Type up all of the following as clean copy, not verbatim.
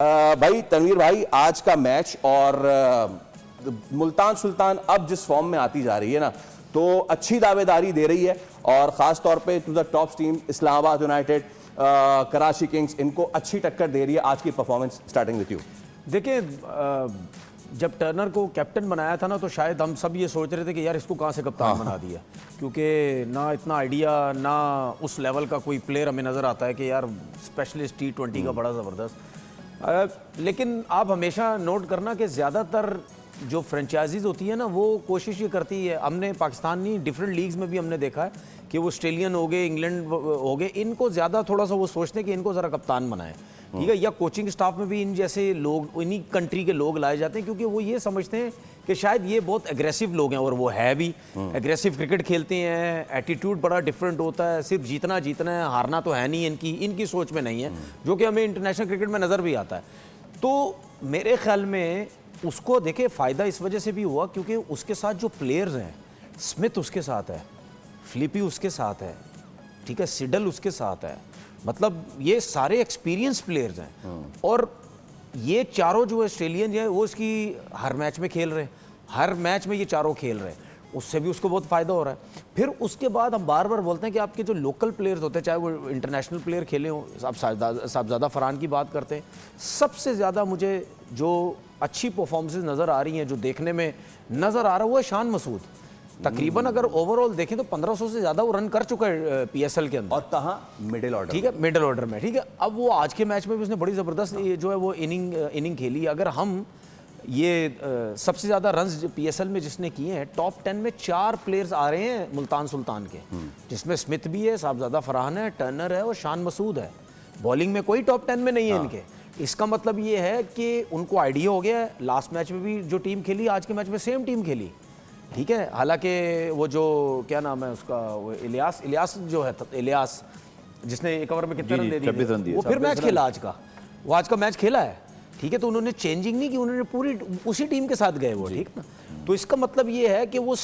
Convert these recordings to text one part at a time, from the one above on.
भाई तनवीर भाई, आज का मैच और मुल्तान सुल्तान अब जिस फॉर्म में आती जा रही है ना, तो अच्छी दावेदारी दे रही है। और ख़ास तौर पे to the top team Islamabad United, Karachi Kings, इनको अच्छी टक्कर दे रही है। आज की परफॉर्मेंस स्टार्टिंग विद यू। देखिए, जब टर्नर को कैप्टन बनाया था ना, तो शायद हम सब ये सोच रहे थे कि यार इसको कहाँ से कप्तान बना दिया, क्योंकि ना इतना आइडिया, ना उस लेवल का कोई प्लेयर हमें नज़र आता है कि यार स्पेशलिस्ट T20 का बड़ा ज़बरदस्त। लेकिन आप हमेशा नोट करना कि ज़्यादातर जो फ्रेंचाइजीज़ होती है ना, वो कोशिश ये करती है, हमने पाकिस्तान नहीं डिफरेंट लीग्स में भी हमने देखा है कि वो ऑस्ट्रेलियन हो गए, इंग्लैंड हो गए, इनको ज़्यादा थोड़ा सा वो सोचते हैं कि इनको ज़रा कप्तान बनाएं, ठीक है। या कोचिंग स्टाफ में भी इन जैसे लोग, इन्हीं कंट्री के लोग लाए जाते हैं, क्योंकि वो ये समझते हैं कि शायद ये बहुत एग्रेसिव लोग हैं, और वो है भी एग्रेसिव क्रिकेट खेलते हैं, एटीट्यूड बड़ा डिफरेंट होता है, सिर्फ जीतना जीतना है, हारना तो है नहीं, इनकी सोच में नहीं है, जो कि हमें इंटरनेशनल क्रिकेट में नज़र भी आता है। तो मेरे ख्याल में उसको देखे फ़ायदा इस वजह से भी हुआ क्योंकि उसके साथ जो प्लेयर्स हैं, स्मिथ उसके साथ है, फिलिपी उसके साथ है, ठीक है, सिडल उसके साथ है, मतलब ये सारे एक्सपीरियंस प्लेयर्स हैं। और ये चारों जो ऑस्ट्रेलियन है वो इसकी हर मैच में खेल रहे हैं, हर मैच में ये चारों खेल रहे हैं, उससे भी उसको बहुत फ़ायदा हो रहा है। फिर उसके बाद हम बार बार बोलते हैं कि आपके जो लोकल प्लेयर्स होते हैं, चाहे वो इंटरनेशनल प्लेयर खेले हों, आप साहबजादा फरहान की बात करते हैं, सबसे ज़्यादा मुझे जो अच्छी परफॉर्मेंसेस नज़र आ रही हैं, जो देखने में नज़र आ रहा है, वो है शान मसूद। तकरीबन अगर ओवरऑल देखें तो 1500 से ज़्यादा वो रन कर चुका है PSL के अंदर, और कहाँ मिडिल ऑर्डर, ठीक है, मिडिल ऑर्डर में, ठीक है। अब वो आज के मैच में भी उसने बड़ी ज़बरदस्त ये जो है वो इनिंग खेली। अगर हम ये सबसे ज़्यादा रन्स PSL में जिसने किए हैं, टॉप 10 में 4 प्लेयर्स आ रहे हैं मुल्तान सुल्तान के, जिसमें स्मिथ भी है, साहबजादा फरहान है, टर्नर है और शान मसूद है। बॉलिंग में कोई टॉप 10 में नहीं है इनके। इसका मतलब ये है कि उनको आइडिया हो गया है। लास्ट मैच में भी जो टीम खेली, आज के मैच में सेम टीम खेली, ठीक है। हालांकि वो जो क्या नाम है उसका, वो इलियास जो है, इलियास जिसने एक ओवर में कितने रन दे दिए, वो फिर मैच खेला आज का, वो आज का मैच खेला है, ठीक है। तो उन्होंने चेंजिंग नहीं की, उन्होंने पूरी उसी टीम के साथ गए वो, ठीक ना। तो इसका मतलब ये है कि वो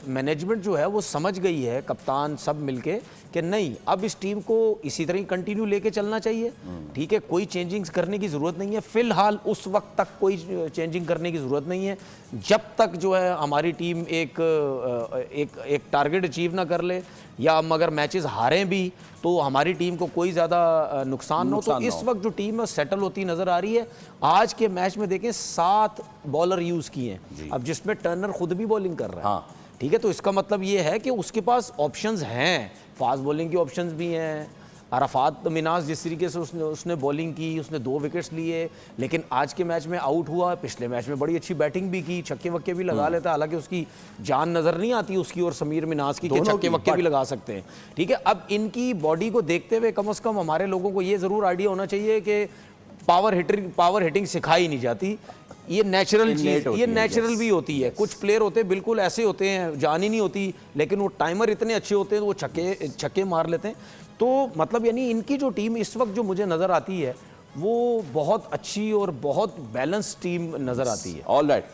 मैनेजमेंट जो है वो समझ गई है, कप्तान सब मिलके, कि नहीं अब इस टीम को इसी तरह कंटिन्यू लेके चलना चाहिए, ठीक है। कोई चेंजिंग्स करने की ज़रूरत नहीं है फ़िलहाल, उस वक्त तक कोई चेंजिंग करने की ज़रूरत नहीं है, जब तक जो है हमारी टीम एक टारगेट अचीव ना कर ले, या हम अगर मैचेस हारें भी तो हमारी टीम को कोई ज़्यादा नुकसान ना हो। तो इस वक्त जो टीम है सेटल होती नज़र आ रही है। आज के मैच में देखें 7 बॉलर यूज़ किए हैं, अब जिसमें टर्नर खुद भी बॉलिंग कर रहा है, ठीक है। तो इसका मतलब ये है कि उसके पास ऑप्शंस हैं, फास्ट बॉलिंग की ऑप्शंस भी हैं। अरफात मिनाज जिस तरीके से उसने बॉलिंग की, उसने 2 विकेट्स लिए, लेकिन आज के मैच में आउट हुआ। पिछले मैच में बड़ी अच्छी बैटिंग भी की, छक्के वक्के भी लगा लेता, हालांकि उसकी जान नज़र नहीं आती उसकी और समीर मिनाज की, कि छक्के वक्के भी लगा सकते हैं, ठीक है। अब इनकी बॉडी को देखते हुए कम से कम हमारे लोगों को ये ज़रूर आइडिया होना चाहिए कि पावर हिटिंग सिखाई नहीं जाती, ये नेचुरल चीज़, ये नेचुरल भी होती है। कुछ प्लेयर होते हैं बिल्कुल ऐसे होते हैं, जान ही नहीं होती, लेकिन वो टाइमर इतने अच्छे होते हैं तो वो छक्के मार लेते हैं। तो मतलब यानी इनकी जो टीम इस वक्त जो मुझे नज़र आती है, वो बहुत अच्छी और बहुत बैलेंस टीम नज़र आती है। All right.